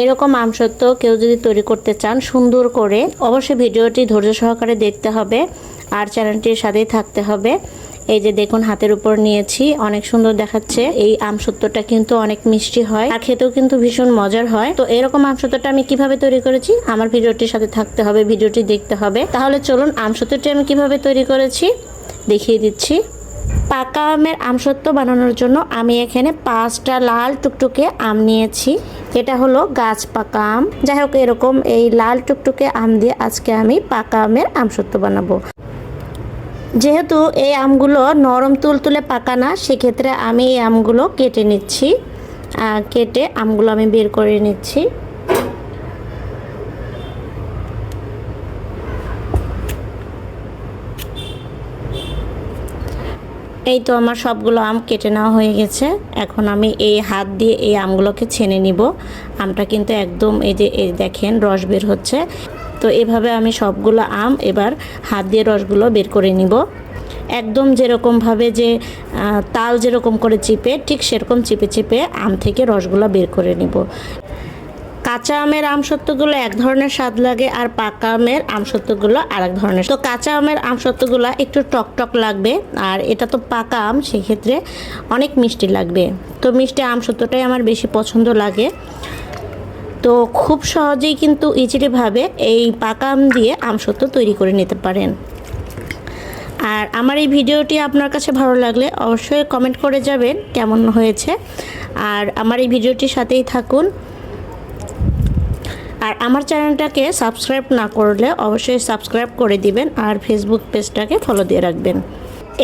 এরকম আমসত্ত্ব কেউ যদি তৈরি করতে চান সুন্দর করে, অবশ্যই ভিডিওটি ধৈর্য সহকারে দেখতে হবে আর চ্যানেলটির সাথেই থাকতে হবে। এই যে দেখুন হাতের উপর নিয়েছি, অনেক সুন্দর দেখাচ্ছে। এই আমসত্ত্বটা কিন্তু অনেক মিষ্টি হয় আর খেতেও কিন্তু ভীষণ মজার হয়। তো এরকম আমসত্ত্বটা আমি কিভাবে তৈরি করেছি আমার ভিডিওটির সাথে থাকতে হবে, ভিডিওটি দেখতে হবে। তাহলে চলুন আমসত্ত্বটি আমি কিভাবে তৈরি করেছি দেখিয়ে দিচ্ছি। পাকা আমের আমসত্ত্ব বানানোর জন্য আমি এখানে 5টা লাল টুকটুকে আম নিয়েছি। এটা হলো গাছ পাকা আম। যাই হোক, এরকম এই লাল টুকটুকে আম দিয়ে আজকে আমি পাকা আমের আমসত্ত্ব বানাবো। যেহেতু এই আমগুলো নরম তুলতুলে পাকা না, সেক্ষেত্রে আমি এই আমগুলো কেটে নিচ্ছি। কেটে আমগুলো আমি বের করে নিচ্ছি। এই তো আমার সবগুলো আম কেটে নেওয়া হয়ে গেছে। এখন আমি এই হাত দিয়ে এই আমগুলোকে ছেনে নিব। আমটা কিন্তু একদম এই দেখেন রস বের হচ্ছে। তো এভাবে আমি সবগুলো আম এবার হাত দিয়ে রসগুলো বের করে নিব। একদম যেরকমভাবে যে তাল যেরকম করে চিপে, ঠিক সেরকম চিপে চিপে আম থেকে রসগুলো বের করে নিব। কাঁচা আমের আমসত্ত্বগুলো এক ধরনের স্বাদ লাগে আর পাকা আমের আমসত্ত্বগুলো আরেক ধরনের। তো কাঁচা আমের আমসত্ত্বগুলো একটু টক টক লাগবে আর এটা তো পাকা আম, সেক্ষেত্রে অনেক মিষ্টি লাগবে। তো মিষ্টি আমসত্ত্বটাই আমার বেশি পছন্দ লাগে। তো খুব সহজেই কিন্তু ইজিলিভাবে এই পাকা আম দিয়ে আমসত্ত্ব তৈরি করে নিতে পারেন। আর আমার এই ভিডিওটি আপনার কাছে ভালো লাগলে অবশ্যই কমেন্ট করে যাবেন কেমন হয়েছে। আর আমার এই ভিডিওটির সাথেই থাকুন। আর আমার চ্যানেলটাকে সাবস্ক্রাইব না করলে অবশ্যই সাবস্ক্রাইব করে দিবেন আর ফেসবুক পেজটাকে ফলো দিয়ে রাখবেন।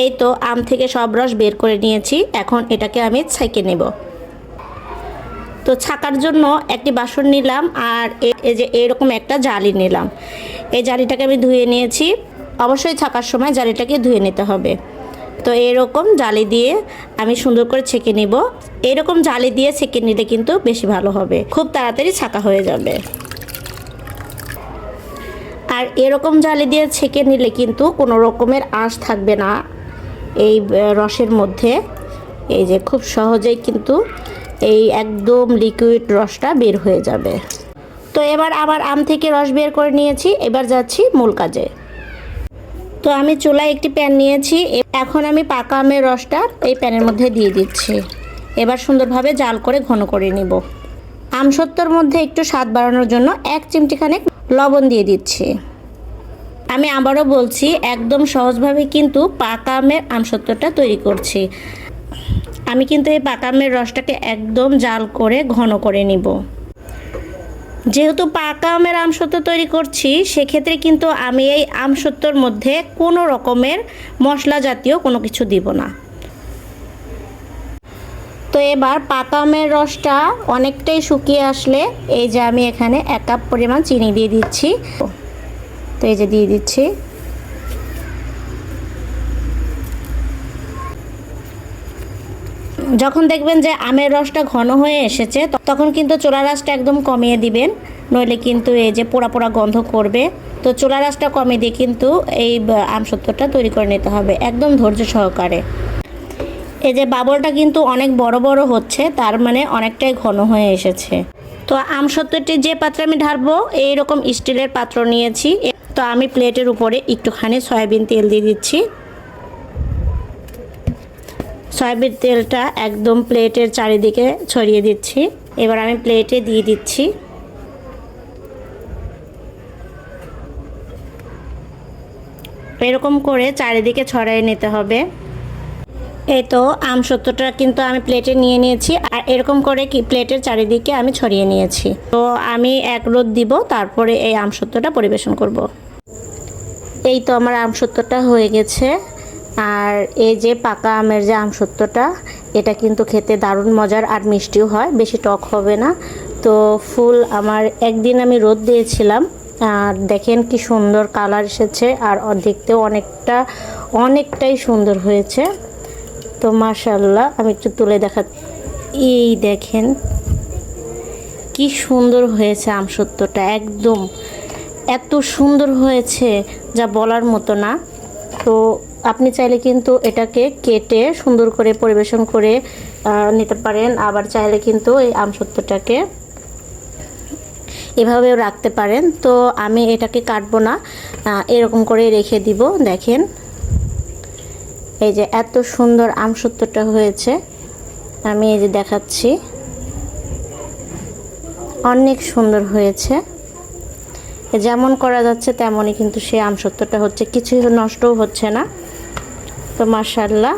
এই তো আম থেকে সব রস বের করে নিয়েছি। এখন এটাকে আমি ছাঁকে নেব। তো ছাকার জন্য একটি বাসন নিলাম আর এই যে এরকম একটা জালি নিলাম। এই জালিটাকে আমি ধুয়ে নিয়েছি। অবশ্যই ছাকার সময় জালিটাকে ধুয়ে নিতে হবে। তো এরকম জালি দিয়ে আমি সুন্দর করে ছেঁকে নিব। এরকম জালি দিয়ে ছেঁকে নিলে কিন্তু বেশি ভালো হবে, খুব তাড়াতাড়ি ছাকা হয়ে যাবে। আর এরকম জালি দিয়ে ছেঁকে নিলে কিন্তু কোনো রকমের আঁশ থাকবে না এই রসের মধ্যে। এই যে খুব সহজেই কিন্তু এই একদম লিকুইড রসটা বের হয়ে যাবে। তো এবার আবার আম থেকে রস বের করে নিয়েছি, এবার যাচ্ছি মূল কাজে। তো আমি চুলায় একটি প্যান নিয়েছি। এখন আমি পাকা আমের রসটা এই প্যানের মধ্যে দিয়ে দিচ্ছি। এবার সুন্দরভাবে জাল করে ঘন করে নিব। আমসত্ত্বর মধ্যে একটু স্বাদ বাড়ানোর জন্য 1 চিমটি খানেক লবণ দিয়ে দিচ্ছি। আমি আবারও বলছি, একদম সহজভাবে কিন্তু পাকা আমের আমসত্ত্বটা তৈরি করছি। আমি কিন্তু এই পাকা আমের রসটাকে একদম জাল করে ঘন করে নিব। যেহেতু পাকা আমের আমসত্ত্ব তৈরি করছি, সেক্ষেত্রে কিন্তু আমি এই আমসত্ত্বর মধ্যে কোনো রকমের মশলা জাতীয় কোনো কিছু দিব না। তো এবার পাকা আমের রসটা অনেকটাই শুকিয়ে আসলে এই যে আমি এখানে 1 কাপ পরিমাণ চিনি দিয়ে দিচ্ছি। তো এই যে দিয়ে দিচ্ছি। যখন দেখবেন যে আমের রসটা ঘন হয়ে এসেছে, তখন কিন্তু চুলার আঁচটা একদম কমিয়ে দিবেন, নইলে কিন্তু এই যে পোড়া পোড়া গন্ধ করবে। তো চুলার আঁচটা কমিয়ে দিয়ে কিন্তু এই আমসত্ত্বটা তৈরি করে নিতে হবে একদম ধৈর্য সহকারে। এই যে বাবলটা কিন্তু অনেক বড় বড় হচ্ছে, তার মানে অনেকটাই ঘন হয়ে এসেছে। তো আমসত্ত্বটি যে পাত্রে আমি ঢালবো এইরকম স্টিলের পাত্র নিয়েছি। তো আমি প্লেটের উপরে একটুখানি সয়াবিন তেল দিয়ে দিচ্ছি। সয়াবিন তেলটা একদম প্লেটের চারিদিকে ছড়িয়ে দিচ্ছি। এবার আমি প্লেটে দিয়ে দিচ্ছি। এরকম করে চারিদিকে ছড়িয়ে নিতে হবে। এই তো আমসত্ত্বটা কিন্তু আমি প্লেটে নিয়ে নিয়েছি আর এরকম করে কি প্লেটের চারিদিকে আমি ছড়িয়ে নিয়েছি। তো আমি 1 রোদ দিব, তারপরে এই আমসত্ত্বটা পরিবেশন করব। এই তো আমার আমসত্ত্বটা হয়ে গেছে। আর এই যে পাকা আমের যে আমসত্ত্বটা, এটা কিন্তু খেতে দারুণ মজার আর মিষ্টিও হয়, বেশি টক হবে না। তো ফুল আমার একদিন আমি রোদ দিয়েছিলাম আর দেখেন কি সুন্দর কালার এসেছে আর দেখতেও অনেকটাই সুন্দর হয়েছে। তো মাশাআল্লাহ, আমি একটু তুলে এই দেখেন কি সুন্দর হয়েছে আমসত্ত্বটা, একদম এত সুন্দর হয়েছে যা বলার মতো না। তো আপনি চাইলে কিন্তু এটাকে কেটে সুন্দর করে পরিবেশন করে নিতে পারেন। আবার চাইলে কিন্তু এই আমসত্ত্বটাকে এভাবেও রাখতে পারেন। তো আমি এটাকে কাটবো না, এরকম করে রেখে দিব। দেখেন এই যে এত সুন্দর আমসত্ত্বটা হয়েছে, আমি এই যে দেখাচ্ছি, অনেক সুন্দর হয়েছে। যেমন করা যাচ্ছে তেমনই কিন্তু সেই আমসত্ত্বটা হচ্ছে, কিছুই নষ্টও হচ্ছে না। তো মাশাআল্লাহ।